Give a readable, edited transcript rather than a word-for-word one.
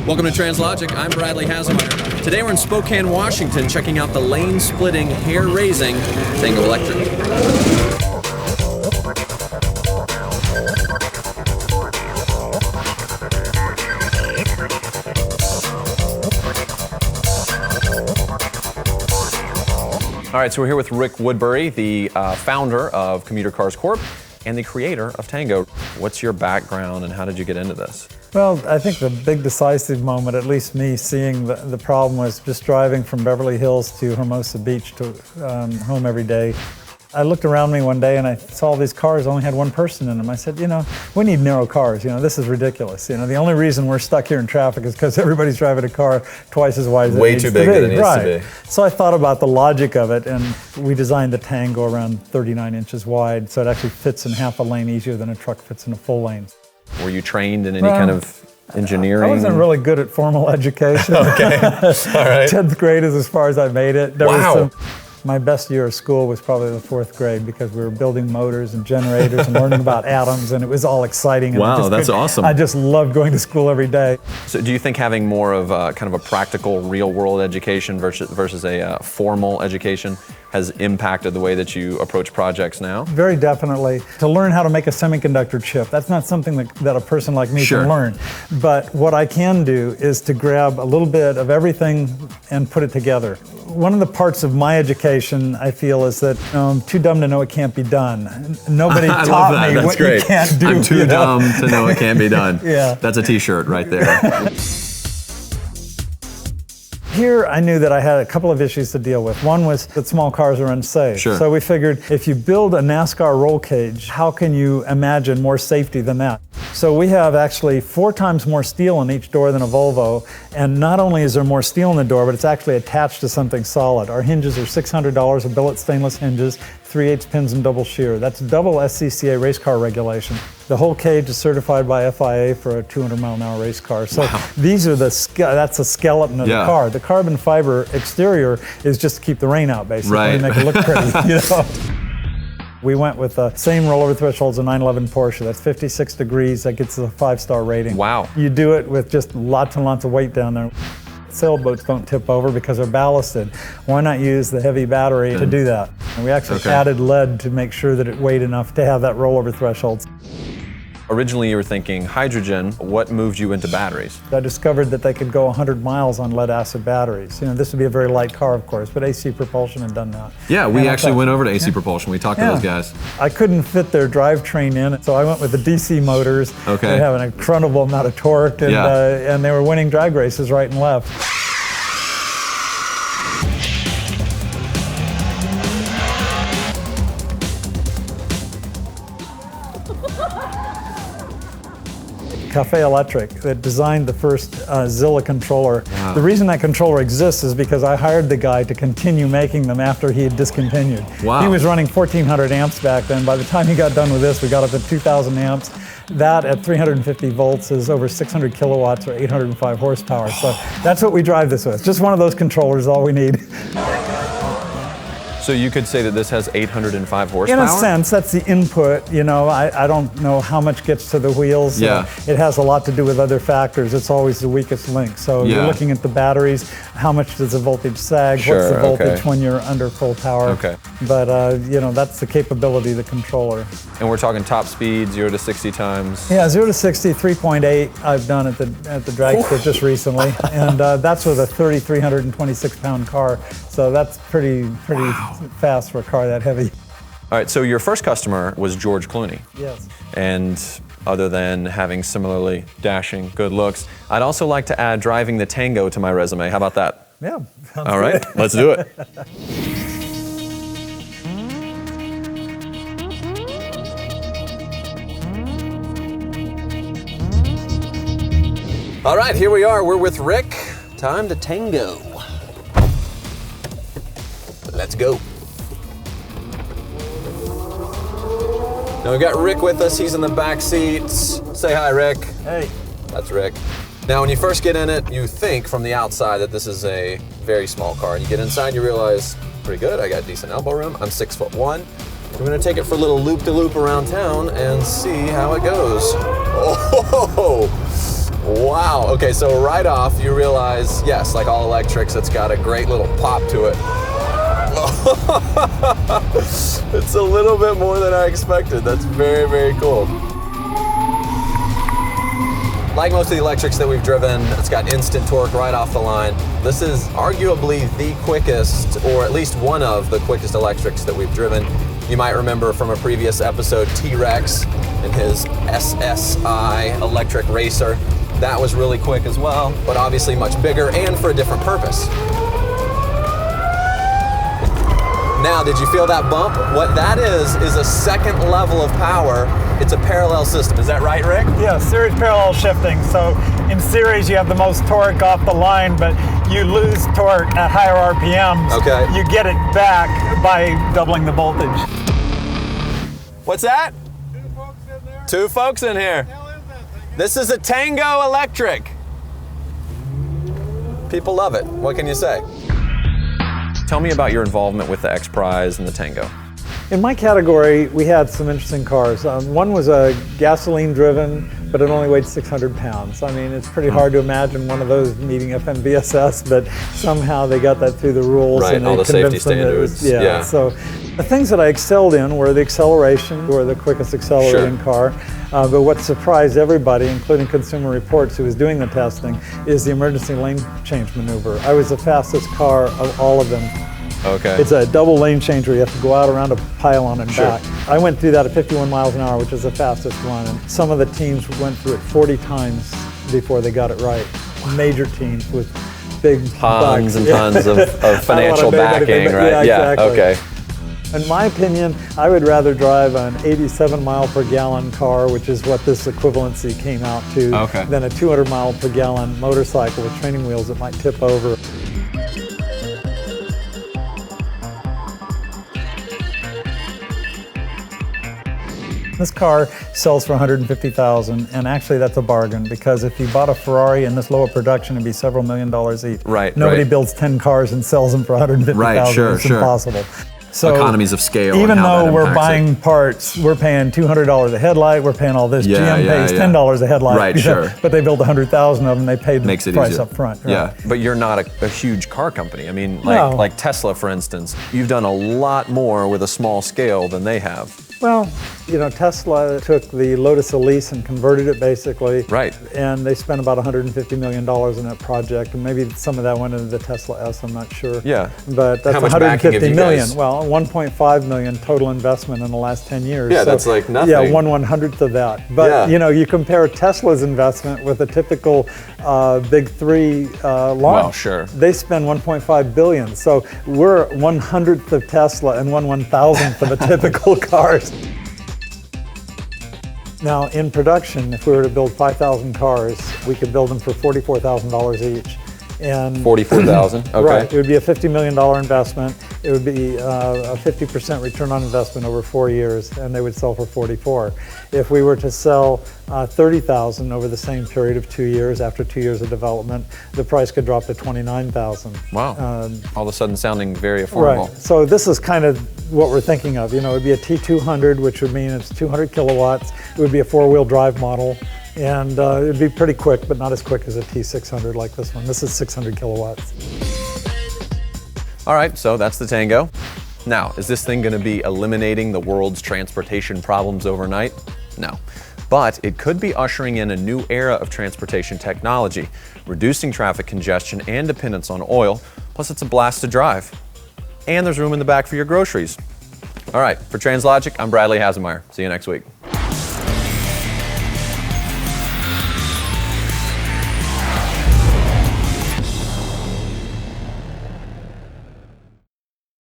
Welcome to Translogic. I'm Bradley Hasemeyer. Today we're in Spokane, Washington, checking out the lane-splitting, hair-raising Tango Electric. All right, so we're here with Rick Woodbury, the founder of Commuter Cars Corp. And the creator of Tango. What's your background and how did you get into this? Well, I think the big decisive moment, at least me seeing the problem, was just driving from Beverly Hills to Hermosa Beach to home every day. I looked around me one day and I saw these cars only had one person in them. I said, we need narrow cars. This is ridiculous. The only reason we're stuck here in traffic is because everybody's driving a car twice as wide as it needs to be. Way too big than it needs to be. So I thought about the logic of it, and we designed the Tango around 39 inches wide, so it actually fits in half a lane easier than a truck fits in a full lane. Were you trained in any kind of engineering? I wasn't really good at formal education. Okay, all right. 10th grade is as far as I made it. Wow. My best year of school was probably the 4th grade because we were building motors and generators and learning about atoms, and it was all exciting. And wow, that's awesome. I just loved going to school every day. So do you think having more of a kind of a practical, real-world education versus a formal education has impacted the way that you approach projects now? Very definitely. To learn how to make a semiconductor chip, that's not something that a person like me can learn. But what I can do is to grab a little bit of everything and put it together. One of the parts of my education, I feel, is that I'm too dumb to know it can't be done. Nobody taught me what you can't do. I'm too dumb to know it can't be done. Yeah. That's a t-shirt right there. Here, I knew that I had a couple of issues to deal with. One was that small cars are unsafe. Sure. So we figured if you build a NASCAR roll cage, how can you imagine more safety than that? So we have actually 4 times more steel in each door than a Volvo. And not only is there more steel in the door, but it's actually attached to something solid. Our hinges are $600 of billet stainless hinges, 3/8 pins and double shear. That's double SCCA race car regulation. The whole cage is certified by FIA for a 200-mile-an-hour race car. So these are that's the skeleton of the car. The carbon fiber exterior is just to keep the rain out, basically, and make it look pretty. We went with the same rollover thresholds as a 911 Porsche. That's 56 degrees. That gets a 5-star rating. Wow. You do it with just lots and lots of weight down there. Sailboats don't tip over because they're ballasted. Why not use the heavy battery to do that? And we actually added lead to make sure that it weighed enough to have that rollover threshold. Originally, you were thinking hydrogen. What moved you into batteries? I discovered that they could go 100 miles on lead-acid batteries. This would be a very light car, of course, but AC Propulsion had done that. Yeah, we actually went over to AC Propulsion. We talked to those guys. I couldn't fit their drivetrain in, so I went with the DC motors. They have an incredible amount of torque, and they were winning drag races right and left. Cafe Electric that designed the first Zilla controller. Wow. The reason that controller exists is because I hired the guy to continue making them after he had discontinued. Wow. He was running 1,400 amps back then. By the time he got done with this, we got up to 2,000 amps. That at 350 volts is over 600 kilowatts or 805 horsepower. So that's what we drive this with. Just one of those controllers is all we need. So you could say that this has 805 horsepower? In a sense, that's the input. I don't know how much gets to the wheels. It has a lot to do with other factors. It's always the weakest link. So you're looking at the batteries. How much does the voltage sag? What's the voltage when you're under full power? But that's the capability of the controller. And we're talking top speed, 0 to 60 times. Yeah, 0 to 60, 3.8. I've done at the drag strip just recently, and that's with a 3,326-pound car. So that's pretty fast for a car that heavy. All right, so your first customer was George Clooney. Yes. And other than having similarly dashing good looks, I'd also like to add driving the Tango to my resume. How about that? Yeah. All right, let's do it. All right, here we are. We're with Rick. Time to Tango. Let's go. Now we've got Rick with us. He's in the back seat. Say hi, Rick. Hey. That's Rick. Now, when you first get in it, you think from the outside that this is a very small car. And you get inside, you realize, pretty good. I got decent elbow room. I'm 6'1". We're gonna take it for a little loop-de-loop around town and see how it goes. Oh, Wow, okay, so right off you realize, yes, like all electrics, it's got a great little pop to it. It's a little bit more than I expected. That's very, very cool. Like most of the electrics that we've driven, it's got instant torque right off the line. This is arguably the quickest, or at least one of the quickest electrics that we've driven. You might remember from a previous episode, T-Rex and his SSI electric racer. That was really quick as well, but obviously much bigger and for a different purpose. Now, did you feel that bump? What that is a second level of power. It's a parallel system. Is that right, Rick? Yeah, series parallel shifting. So in series, you have the most torque off the line, but you lose torque at higher RPMs. Okay. You get it back by doubling the voltage. What's that? 2 folks in there. 2 folks in here. What the hell is that thing? This is a Tango electric. People love it. What can you say? Tell me about your involvement with the X Prize and the Tango. In my category, we had some interesting cars. One was a gasoline-driven, but it only weighed 600 pounds. I mean, it's pretty hard to imagine one of those meeting FMVSS, but somehow they got that through the rules. Right, and all they the safety convinced them that it was- standards. Yeah. So the things that I excelled in were the acceleration, or the quickest accelerating car. But what surprised everybody, including Consumer Reports, who was doing the testing, is the emergency lane change maneuver. I was the fastest car of all of them. Okay. It's a double lane change where you have to go out around a pylon and Sure. back. I went through that at 51 miles an hour, which is the fastest one. And some of the teams went through it 40 times before they got it right. Major teams with big Tons bucks. and Yeah. tons of I don't wanna financial name anything, backing, but right? yeah, exactly. Okay. In my opinion, I would rather drive an 87 mile per gallon car, which is what this equivalency came out to, Okay. than a 200 mile per gallon motorcycle with training wheels that might tip over. This car sells for $150,000, and actually that's a bargain, because if you bought a Ferrari in this low of production, it'd be several $1 million each. Right, Nobody right. builds 10 cars and sells them for $150,000. Right, sure, it's sure. impossible. So Economies of scale and even how though that we're impacts buying parts, we're paying $200 a headlight, we're paying all this. Yeah, GM yeah, pays yeah. $10 a headlight. Right, sure. But they built 100,000 of them, they paid the Makes it price easier. up front. Right? Yeah, but you're not a huge car company. I mean, No. like Tesla, for instance. You've done a lot more with a small scale than they have. Well, you know, Tesla took the Lotus Elise and converted it basically. Right. And they spent about $150 million in that project, and maybe some of that went into the Tesla S, I'm not sure. Yeah. But that's How much backing have $150 you million. guys? Well, $1.5 million total investment in the last 10 years. Yeah, that's like nothing. Yeah, 1/100th of that. But Yeah. you know, you compare Tesla's investment with a typical big three launch. Well, sure. They spend $1.5 billion. So we're 1/100th of Tesla and 1/1000th of a typical cars. Now, in production, if we were to build 5,000 cars, we could build them for $44,000 each. And 44,000. Okay. Right, it would be a $50 million investment. It would be a 50% return on investment over 4 years, and they would sell for 44. If we were to sell 30,000 over the same period of 2 years, after 2 years of development, the price could drop to 29,000. Wow. All of a sudden sounding very affordable. Right. So this is kind of what we're thinking of. You know, it'd be a T200, which would mean it's 200 kilowatts. It would be a four-wheel drive model. And it'd be pretty quick, but not as quick as a T600 like this one. This is 600 kilowatts. All right, so that's the Tango. Now, is this thing going to be eliminating the world's transportation problems overnight? No. But it could be ushering in a new era of transportation technology, reducing traffic congestion and dependence on oil, plus it's a blast to drive. And there's room in the back for your groceries. All right, for TransLogic, I'm Bradley Hasemeyer. See you next week.